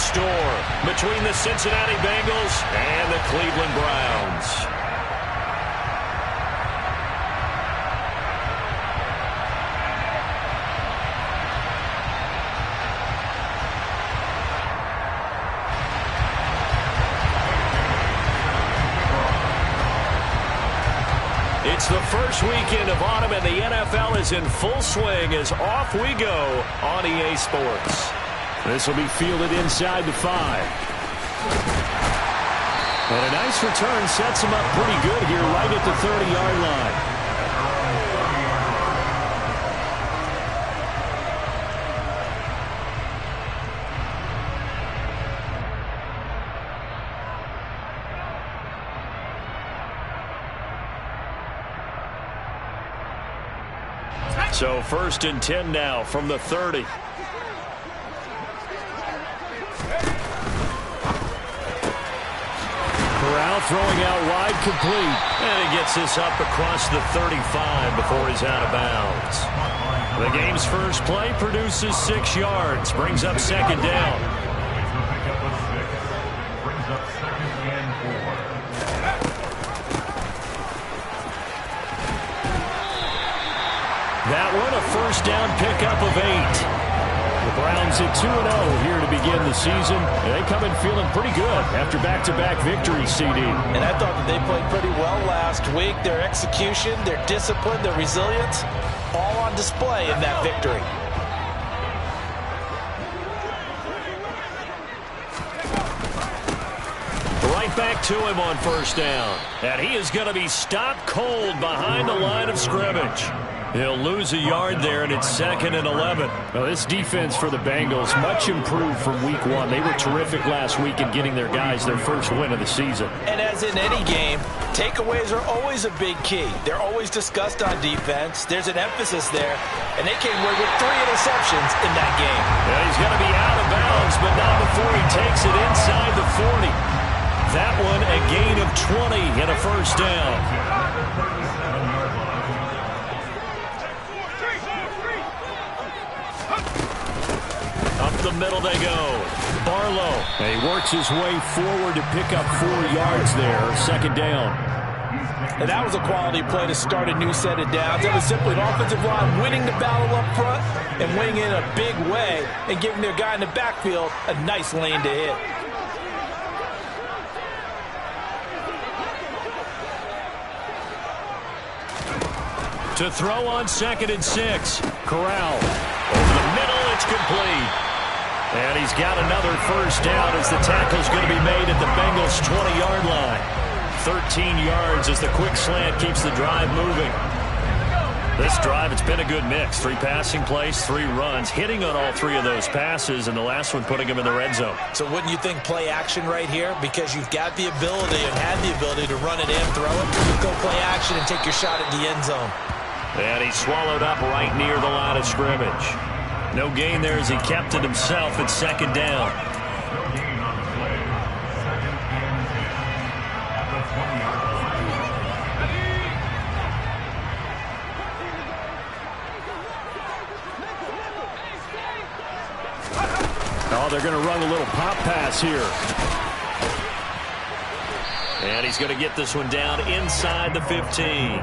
storm between the Cincinnati Bengals and the Cleveland Browns. It's the first weekend of autumn, and the NFL is in full swing as off we go on EA Sports. This will be fielded inside the 5. And a nice return sets him up pretty good here right at the 30-yard line. So 1st and 10 now from the 30. Corral throwing out wide, complete. And he gets this up across the 35 before he's out of bounds. The game's first play produces 6 yards. Brings up 2nd down. That one a 1st down pickup of 8. The Browns at 2-0 here to begin the season. They come in feeling pretty good after back-to-back victories, CD. And I thought that they played pretty well last week. Their execution, their discipline, their resilience, all on display in that victory. Right back to him on 1st down. And he is going to be stopped cold behind the line of scrimmage. He'll lose a yard there, and it's 2nd and 11. Well, this defense for the Bengals, much improved from week 1. They were terrific last week in getting their guys their first win of the season. And as in any game, takeaways are always a big key. They're always discussed on defense. There's an emphasis there, and they came away with 3 interceptions in that game. Yeah, he's going to be out of bounds, but not before he takes it inside the 40. That one a gain of 20 and a 1st down. Up the middle they go. Barlow. And he works his way forward to pick up 4 yards there. 2nd down. And that was a quality play to start a new set of downs. That was simply an offensive line winning the battle up front and winning in a big way and giving their guy in the backfield a nice lane to hit. To throw on 2nd and 6. Corral. Over the middle, it's complete. And he's got another 1st down as the tackle's going to be made at the Bengals' 20-yard line. 13 yards as the quick slant keeps the drive moving. This drive, it's been a good mix. 3 passing plays, 3 runs, hitting on all 3 of those passes, and the last one putting him in the red zone. So wouldn't you think play action right here? Because you've got the ability and had the ability to run it and throw it. Go play action and take your shot at the end zone. And he's swallowed up right near the line of scrimmage. No gain there as he kept it himself at 2nd down. Oh, they're going to run a little pop pass here. And he's going to get this one down inside the 15.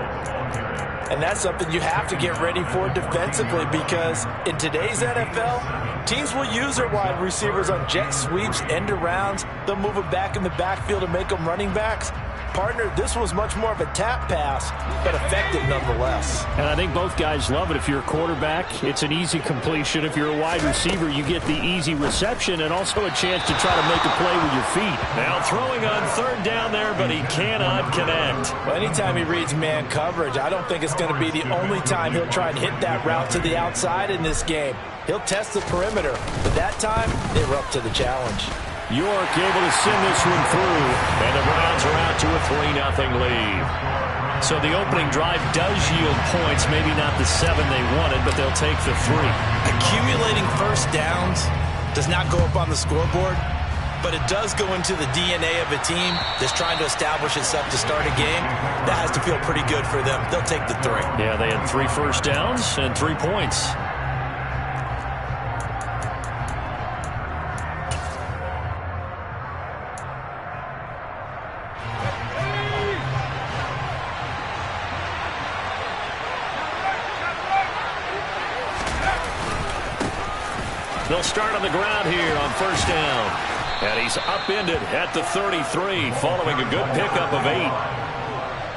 And that's something you have to get ready for defensively, because in today's NFL, teams will use their wide receivers on jet sweeps, end arounds. They'll move them back in the backfield and make them running backs. Partner, this was much more of a tap pass, but effective nonetheless. And I think both guys love it. If you're a quarterback, it's an easy completion. If you're a wide receiver, you get the easy reception and also a chance to try to make a play with your feet. Now throwing on 3rd down there, but he cannot connect. Well, anytime he reads man coverage, I don't think it's going to be the only time he'll try and hit that route to the outside in this game. He'll test the perimeter, but that time, they were up to the challenge. York able to send this one through. And the Browns are out to a 3-0 lead. So the opening drive does yield points, maybe not the 7 they wanted, but they'll take the 3. Accumulating 1st downs does not go up on the scoreboard, but it does go into the DNA of a team that's trying to establish itself to start a game. That has to feel pretty good for them. They'll take the 3. Yeah, they had 3 first downs and 3 points. They'll start on the ground here on first down. And he's upended at the 33 following a good pickup of 8.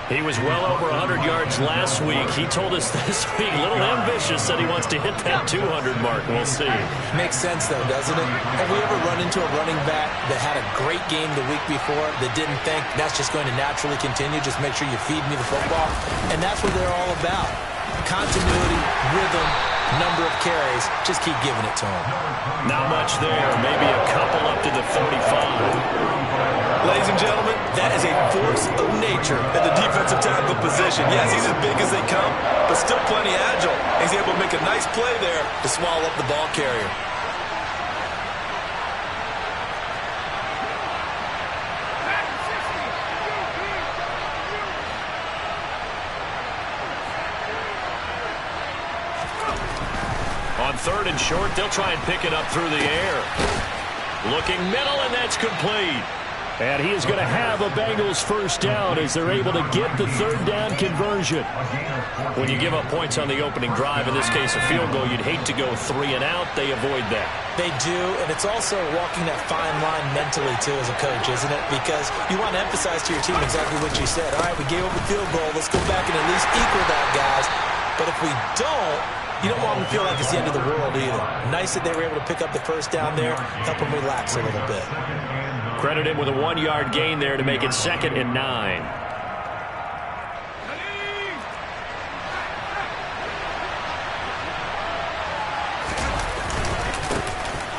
He was well over 100 yards last week. He told us this week, a little ambitious, said he wants to hit that 200 mark. We'll see. Makes sense, though, doesn't it? Have we ever run into a running back that had a great game the week before that didn't think that's just going to naturally continue? Just make sure you feed me the football. And that's what they're all about. Continuity, rhythm, number of carries. Just keep giving it to him. Not much there. Maybe a couple up to the 35. Ladies and gentlemen, that is a force of nature at the defensive tackle position. Yes, he's as big as they come, but still plenty agile. He's able to make a nice play there to swallow up the ball carrier. On third and short, they'll try and pick it up through the air. Looking middle, and that's complete. And he is going to have a Bengals first down as they're able to get the third down conversion. When you give up points on the opening drive, in this case a field goal, you'd hate to go 3 and out. They avoid that. They do, and it's also walking that fine line mentally, too, as a coach, isn't it? Because you want to emphasize to your team exactly what you said. All right, we gave up a field goal. Let's go back and at least equal that, guys. But if we don't, you don't want them to feel like it's the end of the world either. Nice that they were able to pick up the first down there, help them relax a little bit. Credit him with a 1-yard gain there to make it 2nd and 9.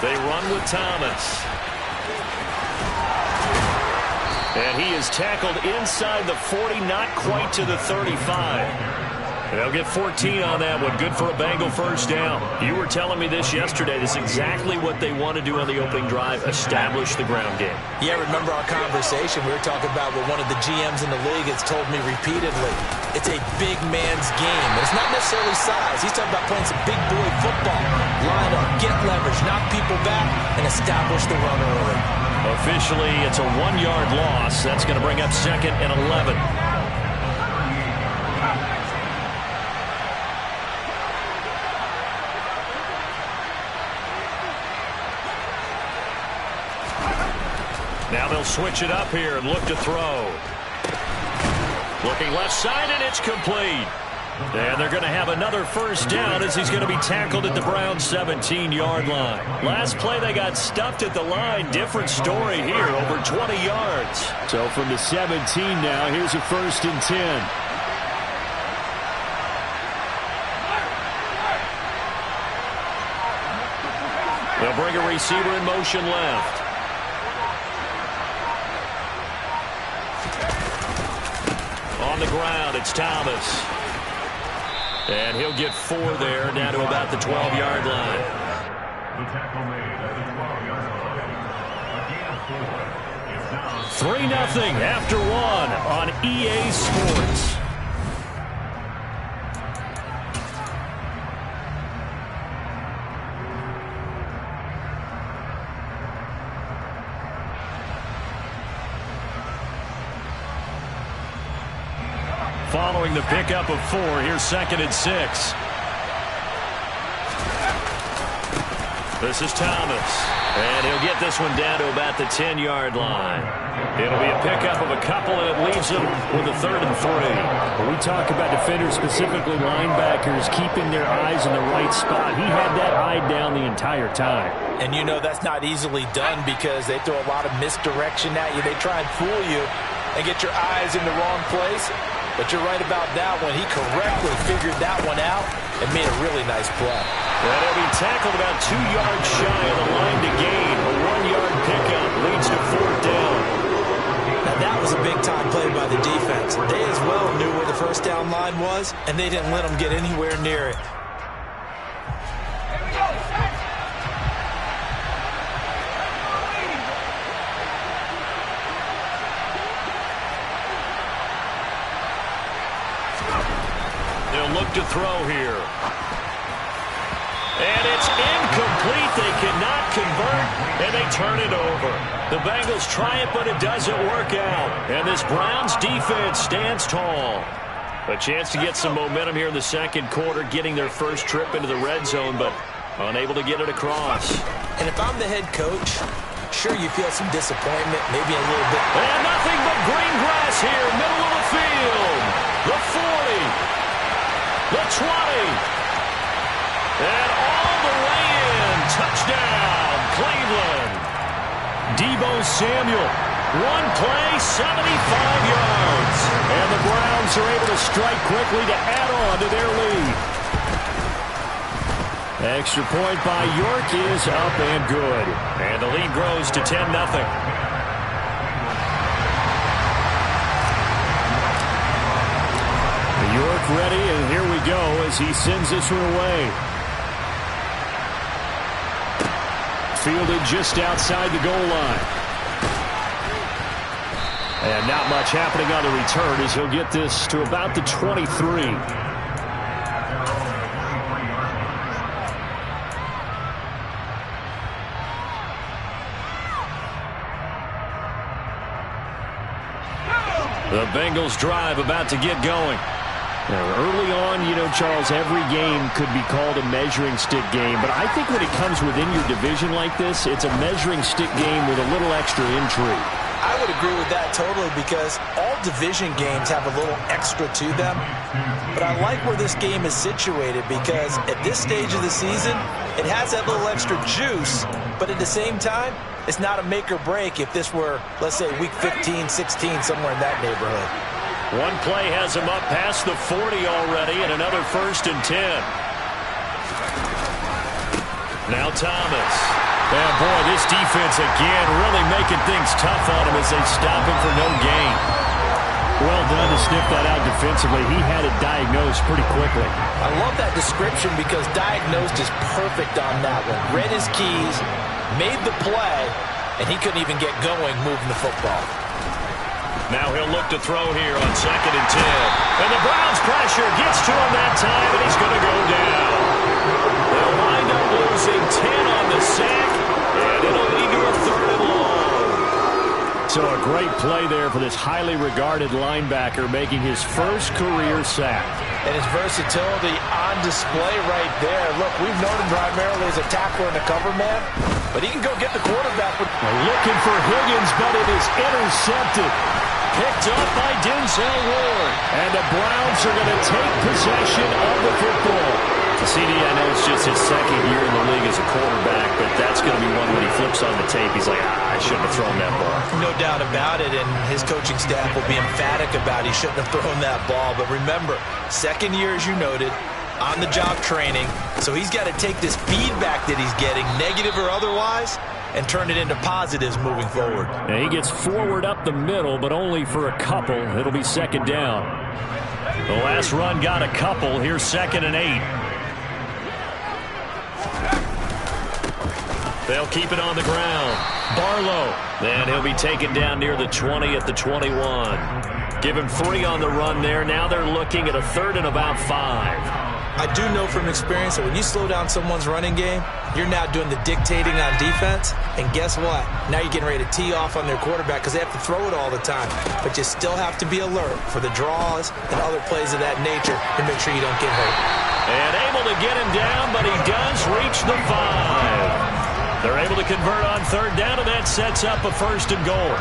They run with Thomas. And he is tackled inside the 40, not quite to the 35. They'll get 14 on that one. Good for a Bengal first down. You were telling me this yesterday. This is exactly what they want to do on the opening drive, establish the ground game. Yeah, remember our conversation. We were talking about what one of the GMs in the league has told me repeatedly. It's a big man's game. And it's not necessarily size. He's talking about playing some big boy football. Line up, get leverage, knock people back, and establish the run early. Officially, it's a 1-yard loss. That's going to bring up 2nd and 11. Now they'll switch it up here and look to throw. Looking left side, and it's complete. And they're going to have another first down as he's going to be tackled at the Browns' 17-yard line. Last play, they got stuffed at the line. Different story here, over 20 yards. So from the 17 now, here's a 1st and 10. They'll bring a receiver in motion left. On the ground, it's Thomas. And he'll get 4 there, down to about the 12-yard line. 3-0 after 1 on EA Sports. Following the pickup of 4, here's 2nd and 6. This is Thomas. And he'll get this one down to about the 10-yard line. It'll be a pickup of a couple, and it leaves him with a 3rd and 3. When we talk about defenders, specifically linebackers, keeping their eyes in the right spot, he had that eye down the entire time. And you know that's not easily done because they throw a lot of misdirection at you. They try and fool you and get your eyes in the wrong place. But you're right about that one. He correctly figured that one out and made a really nice play. And he'll be tackled about 2 yards shy of the line to gain. A 1-yard pickup leads to 4th down. Now that was a big-time play by the defense. They as well knew where the first down line was, and they didn't let them get anywhere near it. Look to throw here. And it's incomplete. They cannot convert, and they turn it over. The Bengals try it, but it doesn't work out. And this Browns defense stands tall. A chance to get some momentum here in the 2nd quarter, getting their first trip into the red zone, but Unable to get it across. And if I'm the head coach, sure you feel some disappointment, maybe a little bit. And nothing but green grass here, middle of the field. The 40. The 20. And all the way in. Touchdown, Cleveland. Deebo Samuel. One play, 75 yards. And the Browns are able to strike quickly to add on to their lead. Extra point by York is up and good. And the lead grows to 10-0. York ready, and here we go as he sends this one away. Fielded just outside the goal line. And not much happening on the return as he'll get this to about the 23. The Bengals drive about to get going. Now, early on, you know, Charles, every game could be called a measuring stick game. But I think when it comes within your division like this, it's a measuring stick game with a little extra intrigue. I would agree with that totally because all division games have a little extra to them. But I like where this game is situated because at this stage of the season, it has that little extra juice. But at the same time, it's not a make or break if this were, let's say, week 15, 16, somewhere in that neighborhood. One play has him up past the 40 already, and another 1st and 10. Now Thomas. And boy, this defense again really making things tough on him as they stop him for no gain. Well done to sniff that out defensively. He had it diagnosed pretty quickly. I love that description because diagnosed is perfect on that one. Read his keys, made the play, and he couldn't even get going moving the football. Now he'll look to throw here on 2nd and 10. And the Browns pressure gets to him that time, and he's going to go down. They'll wind up losing 10 on the sack, and it'll lead to a 3rd and long. So a great play there for this highly regarded linebacker making his first career sack. And his versatility on display right there. Look, we've known him primarily as a tackler and a cover man, but he can go get the quarterback. Looking for Higgins, but it is intercepted. Picked up by Denzel Ward. And the Browns are going to take possession of the football. CD, I know it's just his 2nd year in the league as a quarterback, but that's going to be one when he flips on the tape. He's like, I shouldn't have thrown that ball. No doubt about it, and his coaching staff will be emphatic about he shouldn't have thrown that ball. But remember, 2nd year, as you noted, on-the-job training. So he's got to take this feedback that he's getting, negative or otherwise, and turn it into positives moving forward. And he gets forward up the middle, but only for a couple. It'll be 2nd down. The last run got a couple. Here's 2nd and 8. They'll keep it on the ground. Barlow. Then he'll be taken down near the 20 at the 21. Give him 3 on the run there. Now they're looking at a 3rd and about 5. I do know from experience that when you slow down someone's running game, you're now doing the dictating on defense. And guess what? Now you're getting ready to tee off on their quarterback because they have to throw it all the time. But you still have to be alert for the draws and other plays of that nature to make sure you don't get hurt. And able to get him down, but he does reach the 5. They're able to convert on 3rd down, and that sets up a 1st and goal.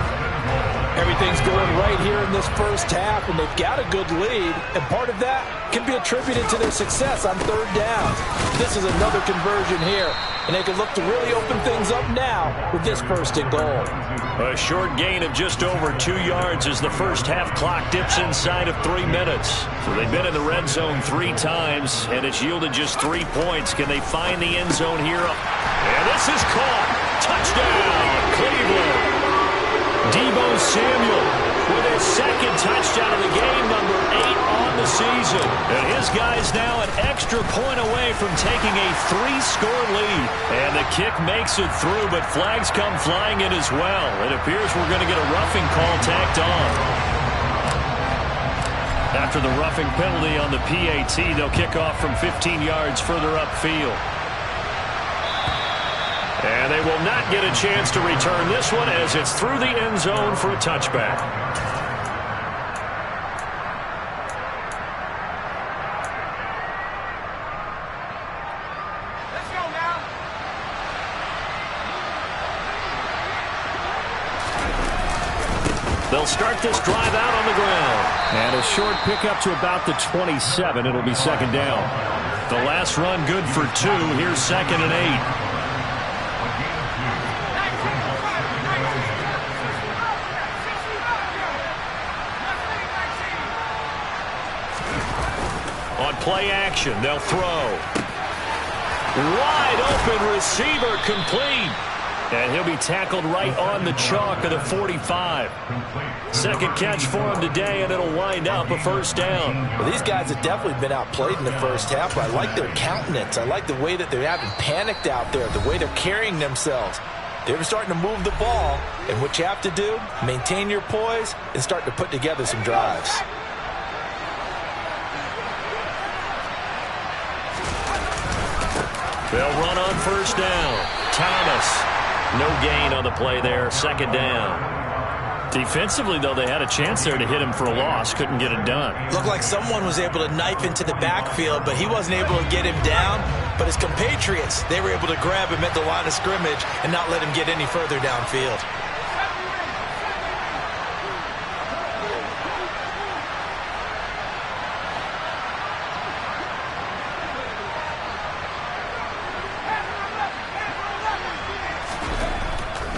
Everything's going right here in this first half, and they've got a good lead, and part of that can be attributed to their success on 3rd down. This is another conversion here, and they can look to really open things up now with this 1st and goal. A short gain of just over 2 yards as the first half clock dips inside of 3 minutes. So they've been in the red zone 3 times, and it's yielded just 3 points. Can they find the end zone here? And this is caught. Touchdown, Cleveland. Deebo Samuel with his 2nd touchdown of the game, number 8 on the season. And his guy's now an extra point away from taking a 3-score lead. And the kick makes it through, but flags come flying in as well. It appears we're going to get a roughing call tacked on. After the roughing penalty on the PAT, they'll kick off from 15 yards further upfield. And they will not get a chance to return this one as it's through the end zone for a touchback. Let's go now. They'll start this drive out on the ground. And a short pickup to about the 27. It'll be second down. The last run good for 2. Here's 2nd and 8. On play action, they'll throw. Wide open receiver, complete. And he'll be tackled right on the chalk of the 45. Second catch for him today, and it'll wind up a first down. Well, these guys have definitely been outplayed in the first half, but I like their countenance. I like the way that they haven't panicked out there, the way they're carrying themselves. They're starting to move the ball, and what you have to do, maintain your poise and start to put together some drives. They'll run on first down. Thomas. No gain on the play there. Second down. Defensively, though, they had a chance there to hit him for a loss. Couldn't get it done. Looked like someone was able to knife into the backfield, but he wasn't able to get him down. But his compatriots, they were able to grab him at the line of scrimmage and not let him get any further downfield.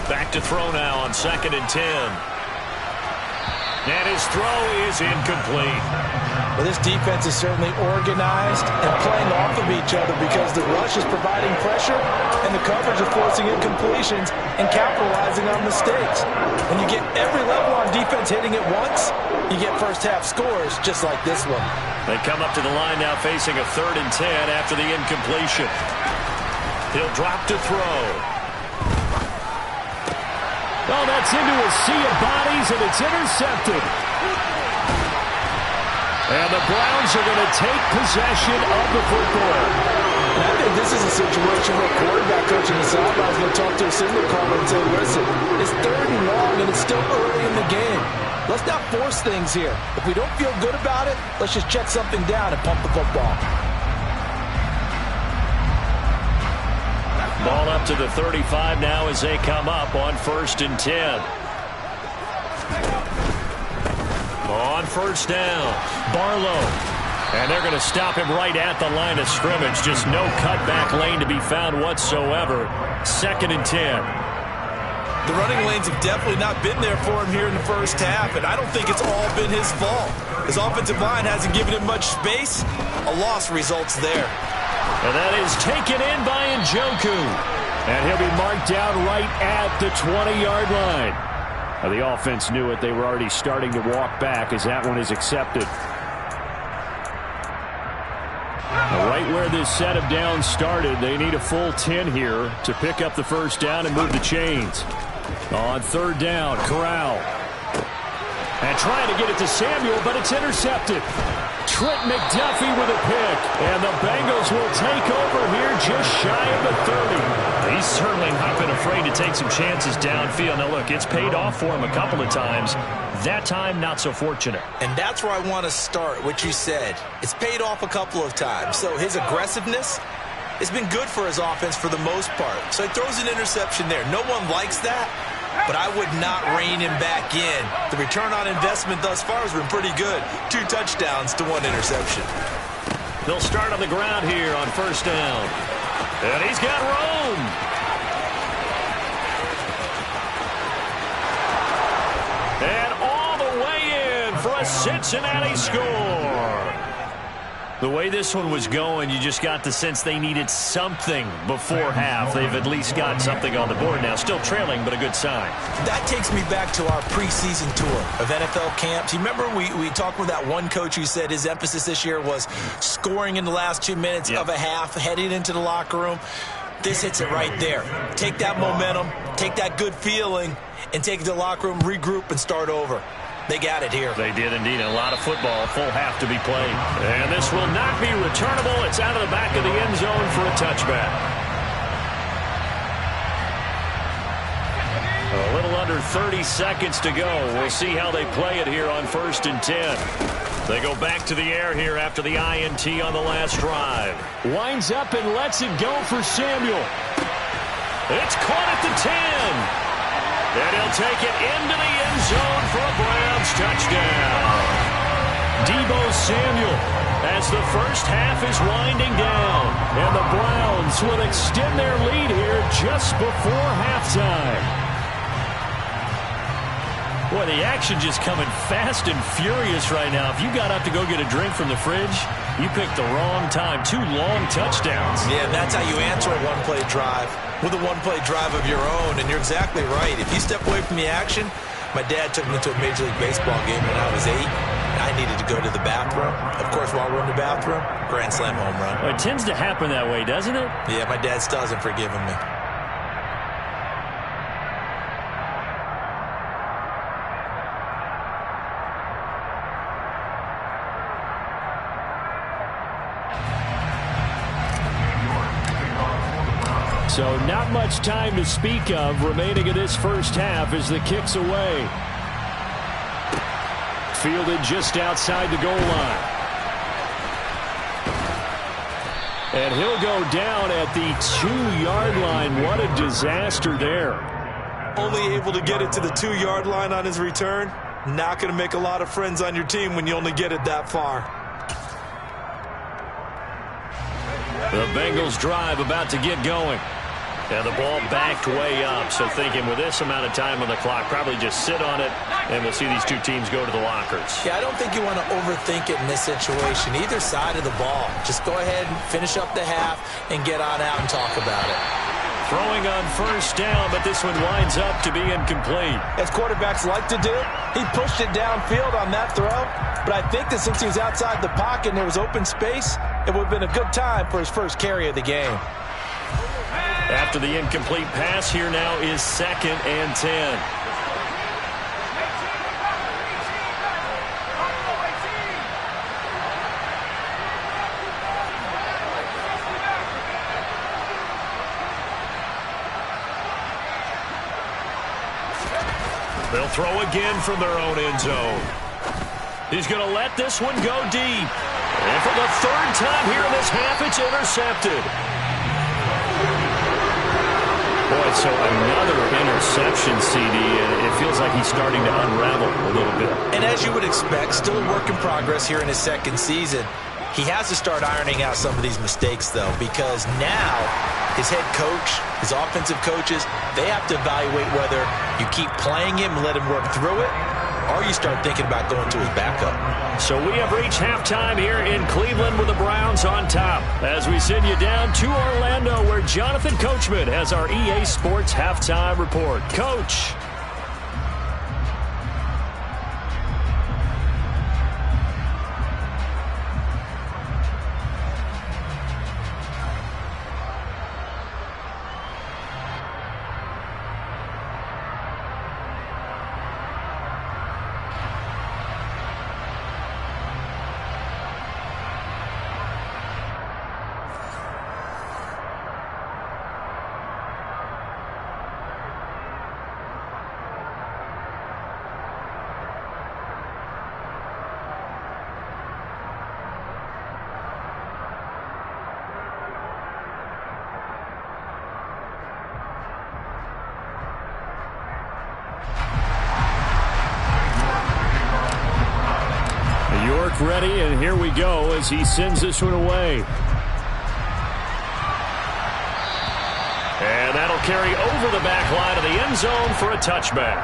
Back to throw now on 2nd and 10. And his throw is incomplete. Well, this defense is certainly organized and playing off of each other because the rush is providing pressure and the coverage is forcing incompletions and capitalizing on mistakes. When you get every level on defense hitting it once, you get first half scores just like this one. They come up to the line now facing a 3rd and 10 after the incompletion. He'll drop to throw. Oh, that's into a sea of bodies, and it's intercepted. And the Browns are going to take possession of the football. And I think this is a situation where a quarterback coach in the sideline is going to talk to a signal caller and say, listen, it's 3rd and long, and it's still early in the game. Let's not force things here. If we don't feel good about it, let's just check something down and pump the football. Ball up to the 35 now as they come up on 1st and 10. On first down, Barlow. And they're going to stop him right at the line of scrimmage. Just no cutback lane to be found whatsoever. 2nd and 10. The running lanes have definitely not been there for him here in the first half, and I don't think it's all been his fault. His offensive line hasn't given him much space. A loss results there. And that is taken in by Njoku. And he'll be marked down right at the 20-yard line. Now, the offense knew it. They were already starting to walk back as that one is accepted. Now, right where this set of downs started, they need a full 10 here to pick up the first down and move the chains. On 3rd down, Corral. And trying to get it to Samuel, but it's intercepted. Trent McDuffie with a pick. And the Bengals will take over here just shy of the 30. He's certainly not been afraid to take some chances downfield. Now, look, it's paid off for him a couple of times. That time, not so fortunate. And that's where I want to start, what you said. It's paid off a couple of times. So his aggressiveness has been good for his offense for the most part. So he throws an interception there. No one likes that, but I would not rein him back in. The return on investment thus far has been pretty good. 2 touchdowns to 1 interception. They'll start on the ground here on first down. And he's got Rome. And all the way in for a Cincinnati score. The way this one was going, you just got the sense they needed something before half. They've at least got something on the board now. Still trailing, but a good sign. That takes me back to our preseason tour of NFL camps. You remember we talked with that one coach who said his emphasis this year was scoring in the last 2 minutes of a half, heading into the locker room. This hits it right there. Take that momentum, take that good feeling, and take it to the locker room, regroup, and start over. They got it here. They did indeed. A lot of football, full half to be played. And this will not be returnable. It's out of the back of the end zone for a touchback. A little under 30 seconds to go. We'll see how they play it here on 1st and 10. They go back to the air here after the INT on the last drive. Winds up and lets it go for Samuel. It's caught at the 10. And he'll take it into the end zone for a Browns touchdown. Deebo Samuel, as the first half is winding down. And the Browns will extend their lead here just before halftime. Boy, the action just coming fast and furious right now. If you got up to go get a drink from the fridge, you picked the wrong time. 2 long touchdowns. Yeah, and that's how you answer a one-play drive, with a one-play drive of your own. And you're exactly right. If you step away from the action, my dad took me to a Major League Baseball game when I was 8. And I needed to go to the bathroom. Of course, while we're in the bathroom, grand slam home run. Well, it tends to happen that way, doesn't it? Yeah, my dad still hasn't forgiven me. So not much time to speak of remaining in this first half as the kick's away. Fielded just outside the goal line. And he'll go down at the 2-yard line. What a disaster there. Only able to get it to the 2-yard line on his return. Not going to make a lot of friends on your team when you only get it that far. The Bengals drive about to get going. And the ball backed way up, so thinking with this amount of time on the clock, probably just sit on it, and we'll see these two teams go to the lockers. Yeah, I don't think you want to overthink it in this situation, either side of the ball. Just go ahead and finish up the half and get on out and talk about it. Throwing on first down, but this one winds up to be incomplete. As quarterbacks like to do, he pushed it downfield on that throw, but I think that since he was outside the pocket and there was open space, it would have been a good time for his first carry of the game. After the incomplete pass, here now is 2nd and 10. They'll throw again from their own end zone. He's going to let this one go deep. And for the 3rd time here in this half, it's intercepted. Boy, so another interception, CD, and it feels like he's starting to unravel a little bit. And as you would expect, still a work in progress here in his 2nd season. He has to start ironing out some of these mistakes, though, because now his head coach, his offensive coaches, they have to evaluate whether you keep playing him and let him work through it, or you start thinking about going to his backup. So we have reached halftime here in Cleveland with the Browns on top. As we send you down to Orlando, where Jonathan Coachman has our EA Sports halftime report. Coach. Ready, and here we go as he sends this one away. And that'll carry over the back line of the end zone for a touchback.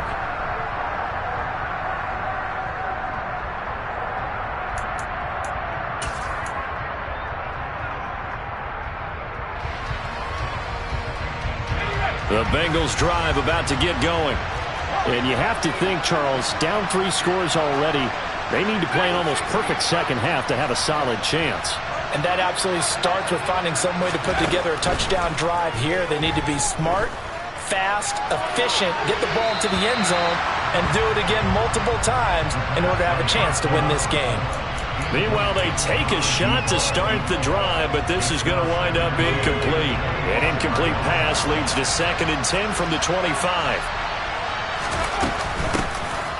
The Bengals drive about to get going. And you have to think, Charles, down 3 scores already. They need to play an almost perfect second half to have a solid chance. And that absolutely starts with finding some way to put together a touchdown drive here. They need to be smart, fast, efficient, get the ball into the end zone, and do it again multiple times in order to have a chance to win this game. Meanwhile, they take a shot to start the drive, but this is going to wind up incomplete. An incomplete pass leads to 2nd and 10 from the 25.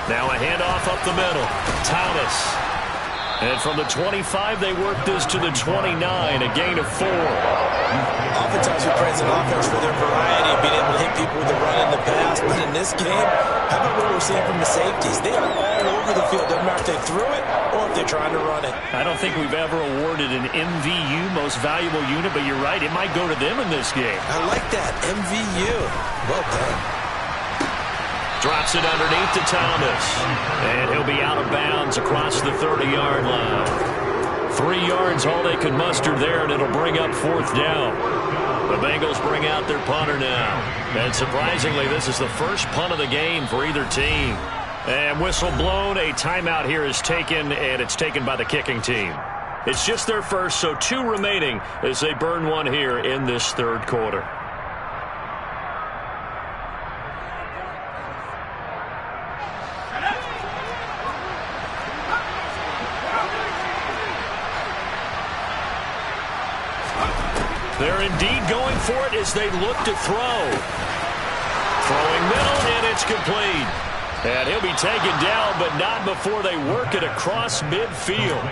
Now a handoff up the middle. Thomas. And from the 25, they work this to the 29, a gain of 4. Oftentimes we praise an offense for their variety, being able to hit people with the run and the pass, but in this game, how about what we're seeing from the safeties? They are all over the field. Doesn't matter if they threw it or if they're trying to run it. I don't think we've ever awarded an MVU, most valuable unit, but you're right, it might go to them in this game. I like that, MVU. Well done. Drops it underneath to Thomas. And he'll be out of bounds across the 30-yard line. 3 yards, all they could muster there, and it'll bring up 4th down. The Bengals bring out their punter now. And surprisingly, this is the first punt of the game for either team. And whistle blown, a timeout here is taken, and it's taken by the kicking team. It's just their first, so 2 remaining as they burn one here in this 3rd quarter. They're indeed going for it as they look to throw. Throwing middle, and it's complete. And he'll be taken down, but not before they work it across midfield.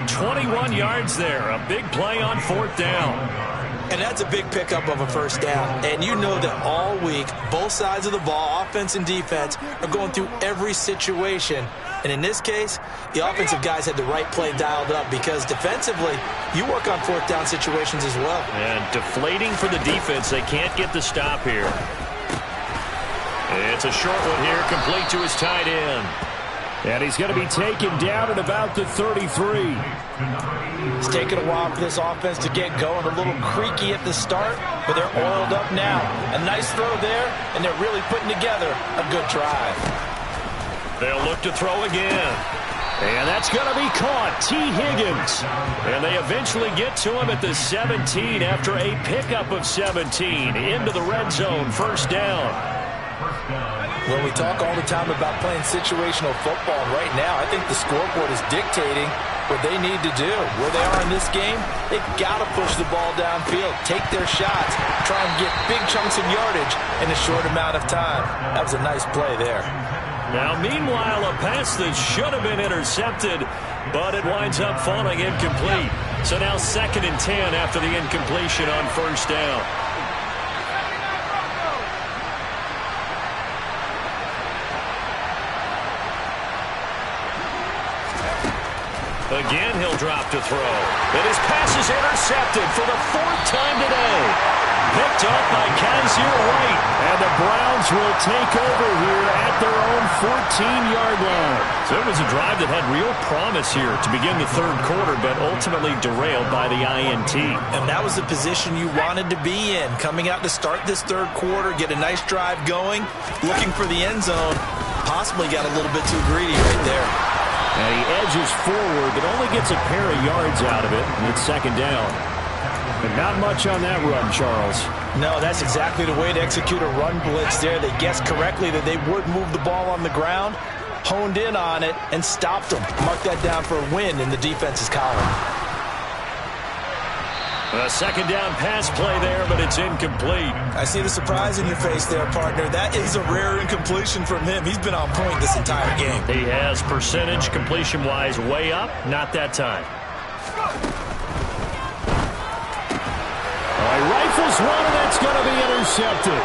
21 yards there. A big play on 4th down. And that's a big pickup of a 1st down. And you know that all week, both sides of the ball, offense and defense, are going through every situation. And in this case, the offensive guys had the right play dialed up because defensively, you work on 4th down situations as well. And deflating for the defense. They can't get the stop here. It's a short one here, complete to his tight end. And he's going to be taken down at about the 33. It's taken a while for this offense to get going. A little creaky at the start, but they're oiled up now. A nice throw there, and they're really putting together a good drive. They'll look to throw again. And that's going to be caught. T. Higgins. And they eventually get to him at the 17 after a pickup of 17 into the red zone. 1st down. Well, we talk all the time about playing situational football. Right now, I think the scoreboard is dictating what they need to do. Where they are in this game, they've got to push the ball downfield, take their shots, try and get big chunks of yardage in a short amount of time. That was a nice play there. Now, meanwhile, a pass that should have been intercepted, but it winds up falling incomplete. So now 2nd and 10 after the incompletion on 1st down. Again, he'll drop to throw. And his pass is intercepted for the 4th time today. Picked up by Kaiser White. And the Browns will take over here at their own 14-yard line. So it was a drive that had real promise here to begin the 3rd quarter, but ultimately derailed by the INT. And that was the position you wanted to be in. Coming out to start this 3rd quarter, get a nice drive going, looking for the end zone. Possibly got a little bit too greedy right there. And he edges forward, but only gets a pair of yards out of it, and it's 2nd down. And not much on that run, Charles. No, that's exactly the way to execute a run blitz there. They guessed correctly that they would move the ball on the ground, honed in on it, and stopped them. Mark that down for a win in the defense's column. A 2nd down pass play there, but it's incomplete. I see the surprise in your face there, partner. That is a rare incompletion from him. He's been on point this entire game. He has percentage completion-wise way up. Not that time. He rifles one, and it's going to be intercepted.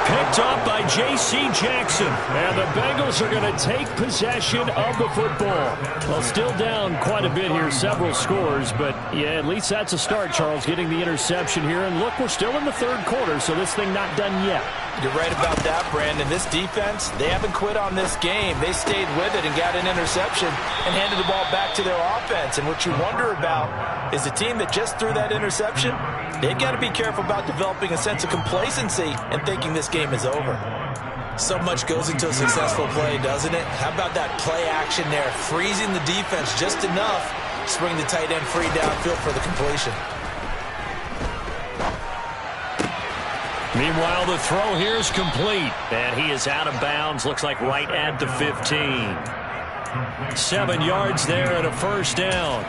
Picked up by J.C. Jackson. And the Bengals are going to take possession of the football. Well, still down quite a bit here, several scores. But, yeah, at least that's a start, Charles, getting the interception here. And, look, we're still in the 3rd quarter, so this thing not done yet. You're right about that, Brandon. This defense, they haven't quit on this game. They stayed with it and got an interception and handed the ball back to their offense. And what you wonder about is the team that just threw that interception, they've got to be careful about developing a sense of complacency and thinking this game is over. So much goes into a successful play, doesn't it? How about that play action there, freezing the defense just enough to bring the tight end free downfield for the completion. Meanwhile, the throw here is complete. And he is out of bounds, looks like right at the 15. 7 yards there and a 1st down.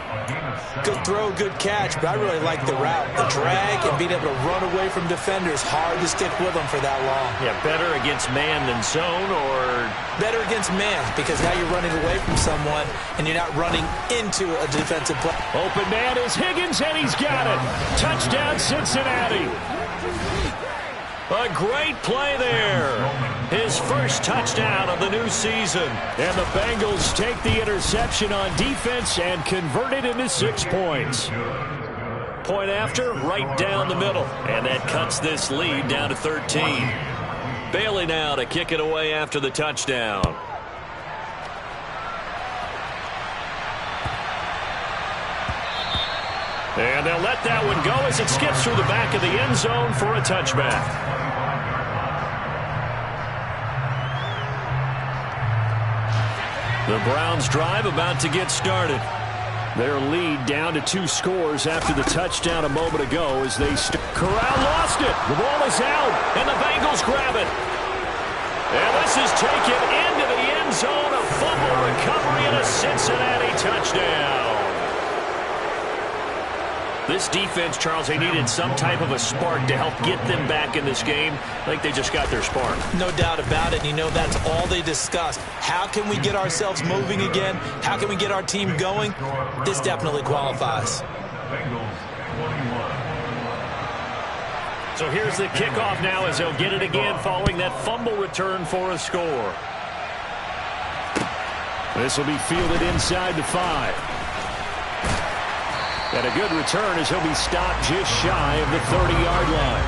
Good throw, good catch, but I really like the route. The drag and being able to run away from defenders, hard to stick with them for that long. Yeah, better against man than zone, or? Better against man, because now you're running away from someone and you're not running into a defensive play. Open man is Higgins, and he's got it. Touchdown, Cincinnati. A great play there. His first first touchdown of the new season. And the Bengals take the interception on defense and convert it into 6 points. Point after, right down the middle. And that cuts this lead down to 13. Bailey now to kick it away after the touchdown. And they'll let that one go as it skips through the back of the end zone for a touchback. The Browns drive about to get started. Their lead down to 2 scores after the touchdown a moment ago as they Corral lost it. The ball is out, and the Bengals grab it. And this is taken into the end zone. A fumble recovery and a Cincinnati touchdown. This defense, Charles, they needed some type of a spark to help get them back in this game. I think they just got their spark. No doubt about it. You know, that's all they discussed. How can we get ourselves moving again? How can we get our team going? This definitely qualifies. So here's the kickoff now as they'll get it again following that fumble return for a score. This will be fielded inside the 5. And a good return as he'll be stopped just shy of the 30-yard line.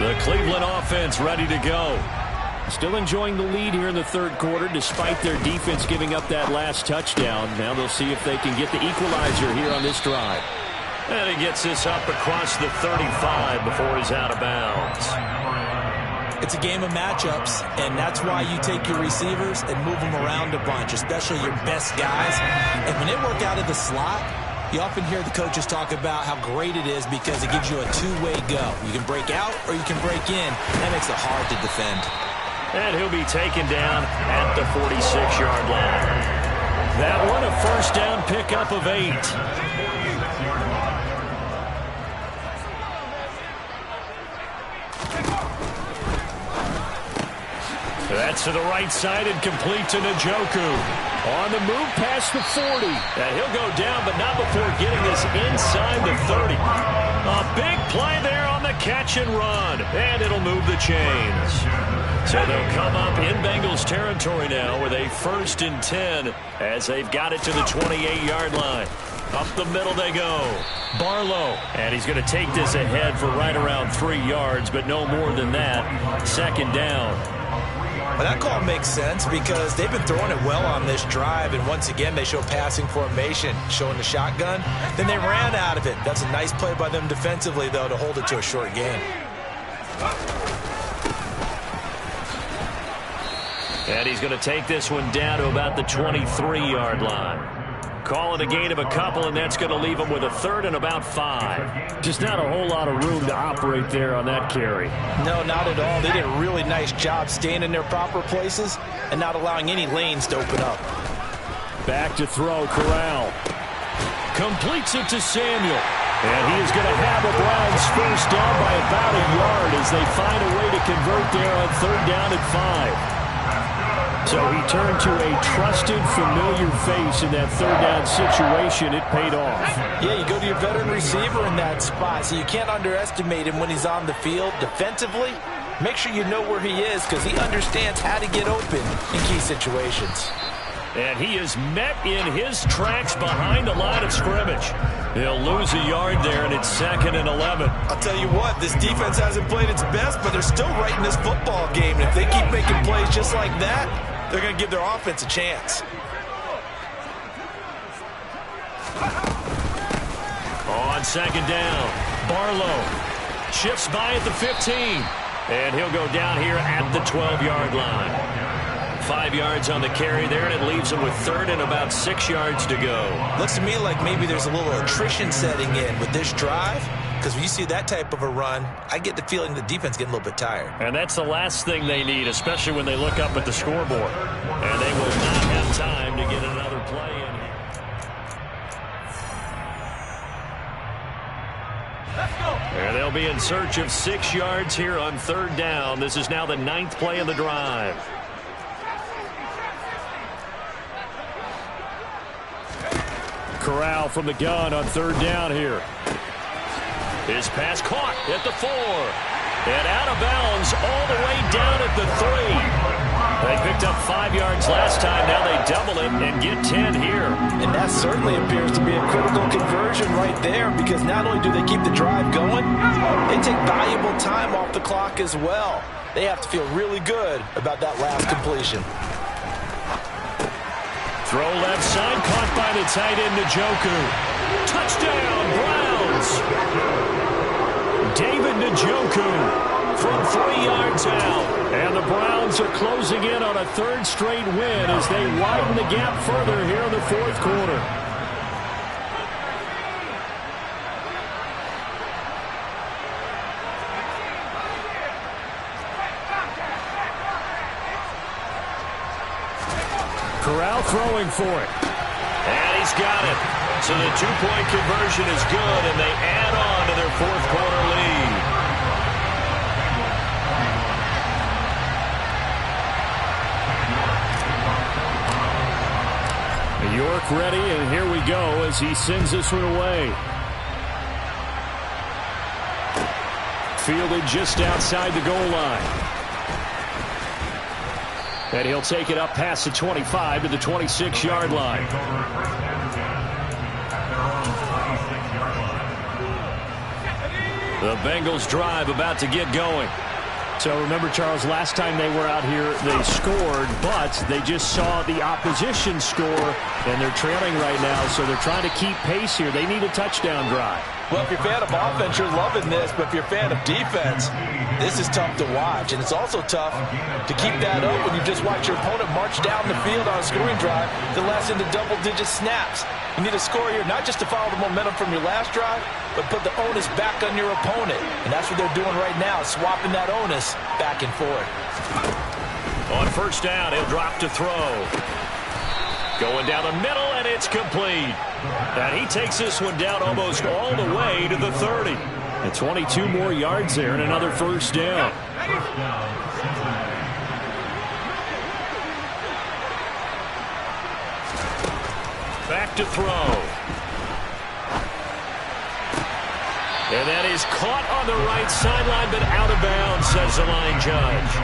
The Cleveland offense ready to go. Still enjoying the lead here in the third quarter despite their defense giving up that last touchdown. Now they'll see if they can get the equalizer here on this drive. And he gets this up across the 35 before he's out of bounds. It's a game of matchups, and that's why you take your receivers and move them around a bunch, especially your best guys. And when they work out of the slot, you often hear the coaches talk about how great it is because it gives you a two-way go. You can break out or you can break in. That makes it hard to defend. And he'll be taken down at the 46-yard line. That one a first down pickup of 8. That's to the right side and complete to Njoku. On the move past the 40. And he'll go down, but not before getting this inside the 30. A big play there on the catch and run. And it'll move the chains. So they'll come up in Bengals territory now with a 1st and 10 as they've got it to the 28-yard line. Up the middle they go. Barlow. And he's going to take this ahead for right around 3 yards, but no more than that. 2nd down. Well, that call makes sense because they've been throwing it well on this drive, and once again they show passing formation, showing the shotgun. Then they ran out of it. That's a nice play by them defensively, though, to hold it to a short gain. And he's going to take this one down to about the 23-yard line. Call it a gain of a couple, and that's going to leave him with a 3rd and about 5. Just not a whole lot of room to operate there on that carry. No, not at all. They did a really nice job staying in their proper places and not allowing any lanes to open up. Back to throw, Corral. Completes it to Samuel. And he is going to have the Browns first down by about a yard as they find a way to convert there on 3rd down and 5. So he turned to a trusted, familiar face in that 3rd down situation. It paid off. Yeah, you go to your veteran receiver in that spot, so you can't underestimate him when he's on the field. Defensively, make sure you know where he is because he understands how to get open in key situations. And he is met in his tracks behind the line of scrimmage. He'll lose a yard there, and it's 2nd and 11. I'll tell you what, this defense hasn't played its best, but they're still right in this football game. And if they keep making plays just like that, they're going to give their offense a chance. On 2nd down, Barlow shifts by at the 15. And he'll go down here at the 12-yard line. 5 yards on the carry there, and it leaves him with 3rd and about 6 yards to go. Looks to me like maybe there's a little attrition setting in with this drive. Because when you see that type of a run, I get the feeling the defense getting a little bit tired. And that's the last thing they need, especially when they look up at the scoreboard. And they will not have time to get another play in here. Let's go. And they'll be in search of 6 yards here on 3rd down. This is now the 9th play of the drive. Corral from the gun on 3rd down here. His pass caught at the 4. And out of bounds all the way down at the 3. They picked up 5 yards last time. Now they double it and get 10 here. And that certainly appears to be a critical conversion right there, because not only do they keep the drive going, they take valuable time off the clock as well. They have to feel really good about that last completion. Throw left side, caught by the tight end, Njoku. Touchdown, Browns! David Njoku from 3 yards out. And the Browns are closing in on a 3rd straight win as they widen the gap further here in the 4th quarter. Corral throwing for it. And he's got it. So the 2-point conversion is good, and they add on to their 4th quarter lead. York ready, and here we go as he sends this one away. Fielded just outside the goal line. And he'll take it up past the 25 to the 26-yard line. The Bengals drive about to get going. So remember, Charles, last time they were out here, they scored, but they just saw the opposition score, and they're trailing right now, so they're trying to keep pace here. They need a touchdown drive. Well, if you're a fan of offense, you're loving this, but if you're a fan of defense, this is tough to watch, and it's also tough to keep that up when you just watch your opponent march down the field on a scoring drive that lasts into double-digit snaps. You need a score here, not just to follow the momentum from your last drive, but put the onus back on your opponent. And that's what they're doing right now, swapping that onus back and forth. On 1st down, he'll drop to throw. Going down the middle, and it's complete. And he takes this one down almost all the way to the 30. And 22 more yards there and another 1st down. Back to throw. And that is caught on the right sideline, but out of bounds, says the line judge.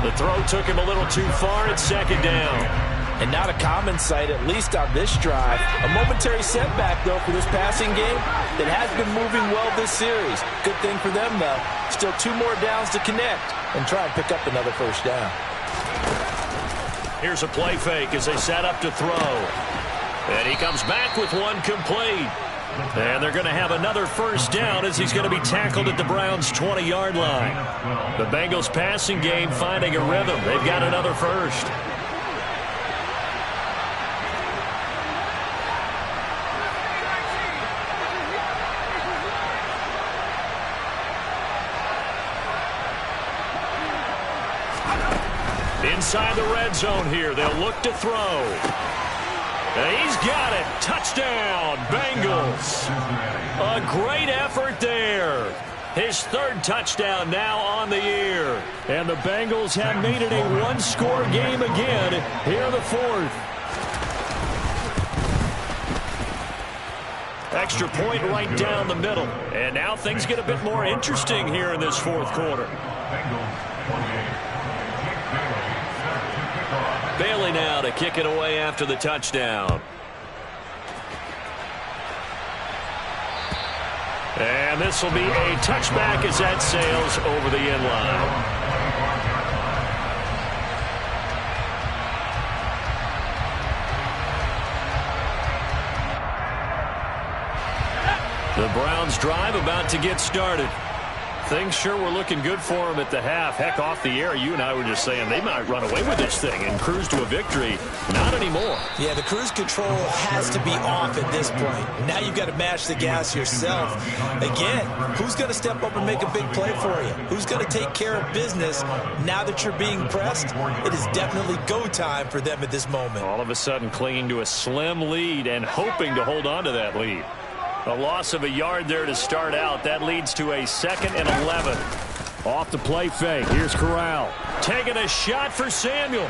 The throw took him a little too far at 2nd down. And not a common sight, at least on this drive. A momentary setback, though, for this passing game that has been moving well this series. Good thing for them, though. Still 2 more downs to connect and try and pick up another 1st down. Here's a play fake as they set up to throw. And he comes back with one complete. And they're going to have another 1st down as he's going to be tackled at the Browns' 20-yard line. The Bengals passing game finding a rhythm. They've got another 1st. Inside the red zone here, they'll look to throw. And he's got it. Touchdown, Bengals. A great effort there. His 3rd touchdown now on the year. And the Bengals have made it a 1-score game again here in the 4th. Extra point right down the middle. And now things get a bit more interesting here in this 4th quarter. Bailey now to kick it away after the touchdown. And this will be a touchback as that sails over the end line. The Browns drive about to get started. Things sure were looking good for them at the half. Heck, off the air, you and I were just saying they might run away with this thing and cruise to a victory. Not anymore. Yeah, the cruise control has to be off at this point. Now you've got to mash the gas yourself. Again, who's going to step up and make a big play for you? Who's going to take care of business now that you're being pressed? It is definitely go time for them at this moment. All of a sudden clinging to a slim lead and hoping to hold on to that lead. A loss of a yard there to start out. That leads to a 2nd and 11. Off the play fake. Here's Corral. Taking a shot for Samuel.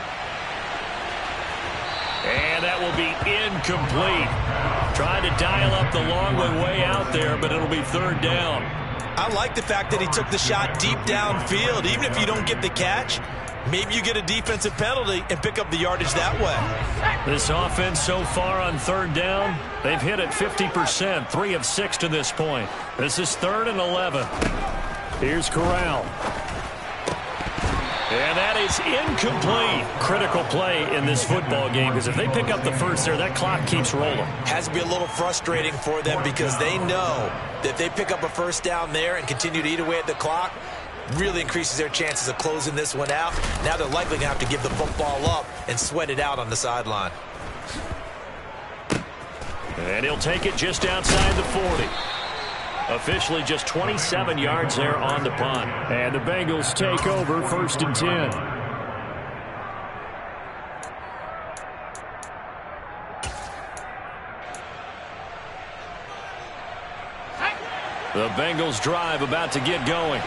And that will be incomplete. Trying to dial up the long one way out there, but it'll be third down. I like the fact that he took the shot deep downfield. Even if you don't get the catch, maybe you get a defensive penalty and pick up the yardage that way. This offense so far on third down, they've hit it 50%, 3 of 6 to this point. This is 3rd and 11. Here's Corral. And that is incomplete. Critical play in this football game, because if they pick up the first there, that clock keeps rolling. Has to be a little frustrating for them because they know that if they pick up a first down there and continue to eat away at the clock, really increases their chances of closing this one out. Now they're likely going to have to give the football up and sweat it out on the sideline. And he'll take it just outside the 40. Officially just 27 yards there on the punt. And the Bengals take over 1st and 10. The Bengals drive about to get going.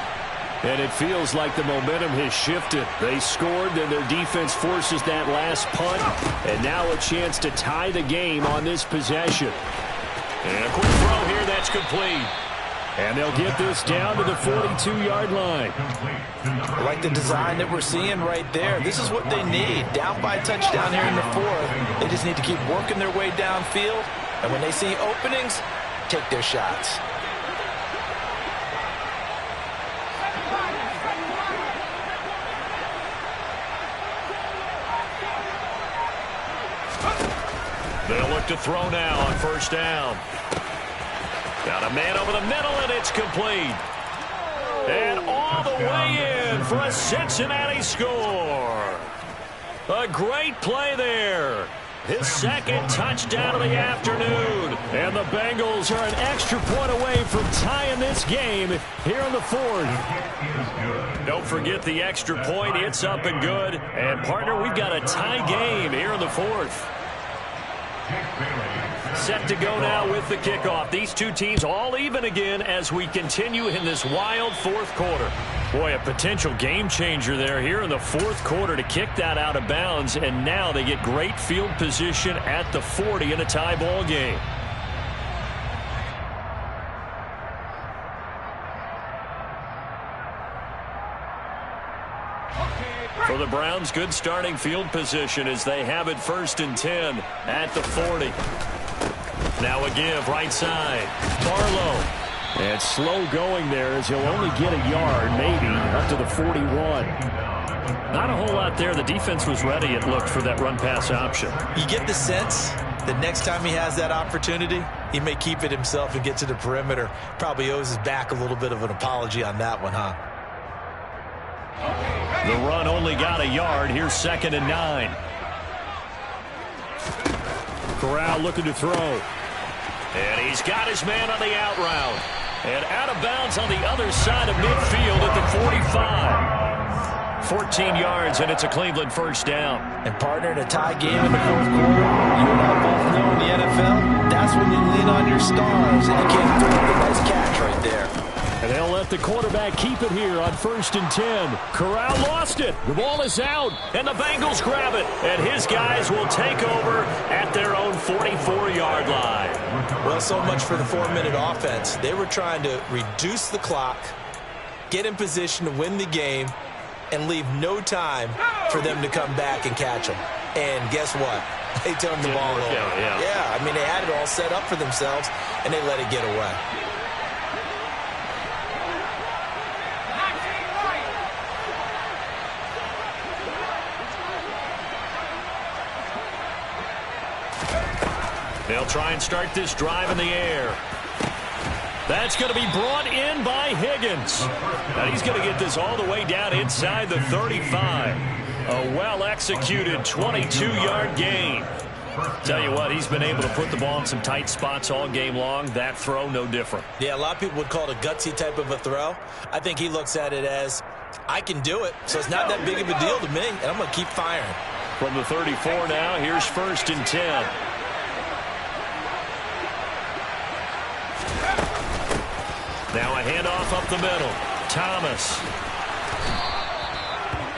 And it feels like the momentum has shifted. They scored, then their defense forces that last punt. And now a chance to tie the game on this possession. And a quick throw here, that's complete. And they'll get this down to the 42-yard line. I like the design that we're seeing right there. This is what they need. Down by a touchdown here in the 4th. They just need to keep working their way downfield. And when they see openings, take their shots. They'll look to throw now on 1st down. Got a man over the middle, and it's complete. And all the way in for a Cincinnati score. A great play there. His 2nd touchdown of the afternoon. And the Bengals are an extra point away from tying this game here in the 4th. Don't forget the extra point. It's up and good. And, partner, we've got a tie game here in the 4th. Set to go now with the kickoff. These two teams all even again as we continue in this wild 4th quarter. Boy, a potential game changer there here in the 4th quarter to kick that out of bounds, and now they get great field position at the 40 in a tie ball game. For the Browns, good starting field position as they have it 1st and 10 at the 40. Now a give right side. Barlow. And slow going there as he'll only get a yard, maybe, up to the 41. Not a whole lot there. The defense was ready, it looked, for that run-pass option. You get the sense that next time he has that opportunity, he may keep it himself and get to the perimeter. Probably owes his back a little bit of an apology on that one, huh? The run only got a yard. Here's 2nd and 9. Corral looking to throw. And he's got his man on the out route. And out of bounds on the other side of midfield at the 45. 14 yards, and it's a Cleveland 1st down. And, partner, in a tie game in the 4th quarter, you and I both know in the NFL, that's when you lean on your stars, and you can't throw a nice catch right there. And they'll let the quarterback keep it here on 1st and 10. Corral lost it. The ball is out, and the Bengals grab it. And his guys will take over at their own 44-yard line. Well, so much for the 4-minute offense. They were trying to reduce the clock, get in position to win the game, and leave no time for them to come back and catch them. And guess what? They turned the ball over. Yeah, I mean, they had it all set up for themselves, and they let it get away. They'll try and start this drive in the air. That's going to be brought in by Higgins. And he's going to get this all the way down inside the 35. A well-executed 22-yard gain. Tell you what, he's been able to put the ball in some tight spots all game long. That throw, no different. Yeah, a lot of people would call it a gutsy type of a throw. I think he looks at it as, I can do it, so it's not that big of a deal to me, and I'm going to keep firing. From the 34 now, here's 1st and 10. Now a handoff up the middle. Thomas.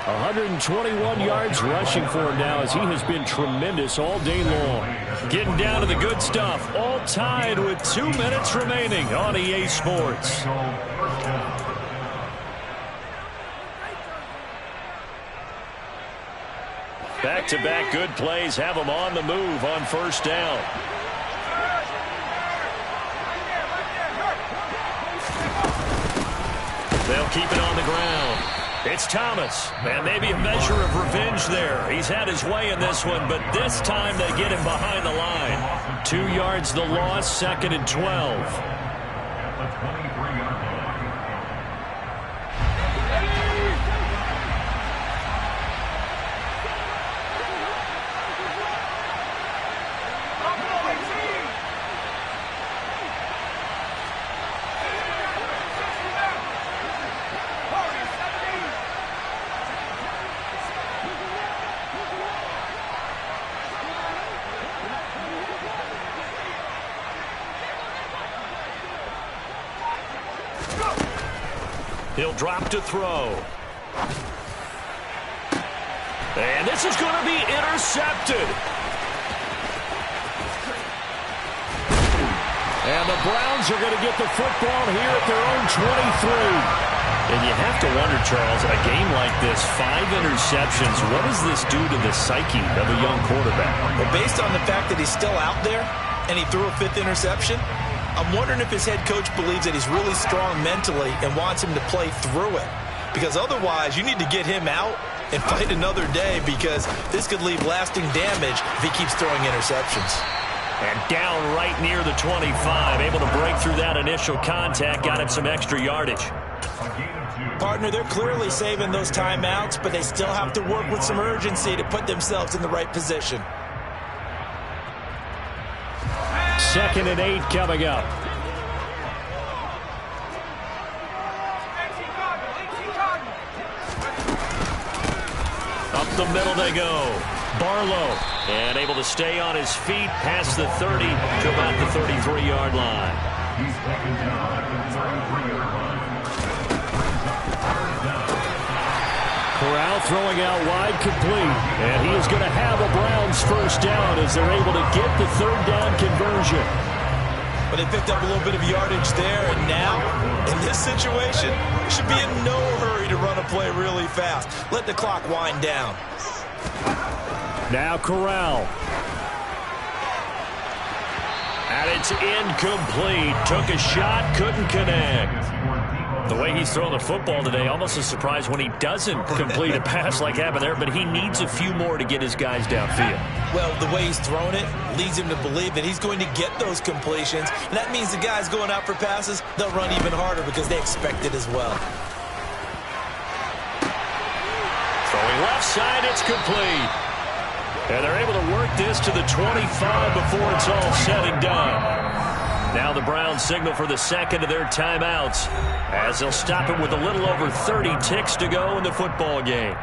121 yards rushing for him now as he has been tremendous all day long. Getting down to the good stuff. All tied with 2 minutes remaining on EA Sports. Back-to-back good plays have them on the move on first down. They'll keep it on the ground. It's Thomas, and maybe a measure of revenge there. He's had his way in this one, but this time they get him behind the line. 2 yards the loss, 2nd and 12. He'll drop to throw. And this is going to be intercepted. And the Browns are going to get the football here at their own 23. And you have to wonder, Charles, a game like this, 5 interceptions, what does this do to the psyche of a young quarterback? Well, based on the fact that he's still out there and he threw a 5th interception, I'm wondering if his head coach believes that he's really strong mentally and wants him to play through it. Because otherwise, you need to get him out and fight another day, because this could leave lasting damage if he keeps throwing interceptions. And down right near the 25, able to break through that initial contact, got him some extra yardage. Partner, they're clearly saving those timeouts, but they still have to work with some urgency to put themselves in the right position. 2nd and 8 coming up. Up the middle they go. Barlow, and able to stay on his feet past the 30 to about the 33-yard line. Corral throwing out wide, complete. And he is going to have a Browns first down as they're able to get the 3rd down conversion. But they picked up a little bit of yardage there, and now, in this situation, should be in no hurry to run a play really fast. Let the clock wind down. Now Corral. And it's incomplete. Took a shot, couldn't connect. The way he's throwing the football today, almost a surprise when he doesn't complete a pass like happened there, but he needs a few more to get his guys downfield. Well, the way he's thrown it leads him to believe that he's going to get those completions, and that means the guys going out for passes, they'll run even harder because they expect it as well. Throwing left side, it's complete. And they're able to work this to the 25 before it's all said and done. Now the Browns signal for the 2nd of their timeouts as they'll stop it with a little over 30 ticks to go in the football game.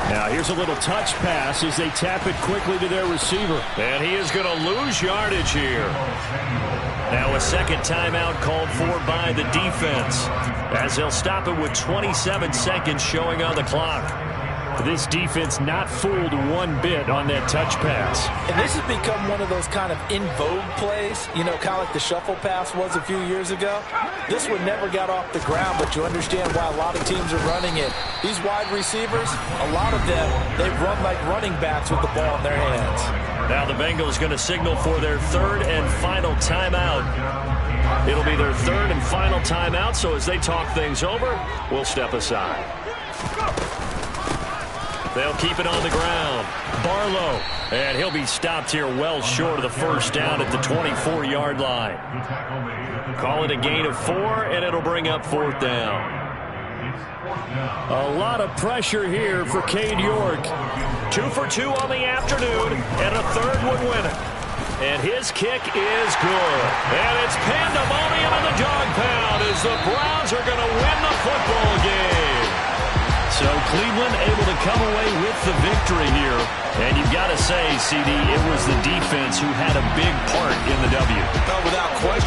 Now here's a little touch pass as they tap it quickly to their receiver. And he is going to lose yardage here. Now a 2nd timeout called for by the defense as they'll stop it with 27 seconds showing on the clock. This defense not fooled one bit on that touch pass. And this has become one of those kind of in vogue plays, you know, kind of like the shuffle pass was a few years ago. This one never got off the ground, but you understand why a lot of teams are running it. These wide receivers, a lot of them, they run like running backs with the ball in their hands. Now the Bengals going to signal for their 3rd and final timeout. It'll be their 3rd and final timeout, so as they talk things over, we'll step aside. They'll keep it on the ground. Barlow, and he'll be stopped here well short of the first down at the 24-yard line. Call it a gain of 4, and it'll bring up 4th down. A lot of pressure here for Cade York. 2 for 2 on the afternoon, and a third would win it. And his kick is good. And it's pandemonium in the dog pound as the Browns are going to win the football game. So Cleveland able to come away with the victory here. And you've got to say, CD, it was the defense who had a big part in the W. No, without question.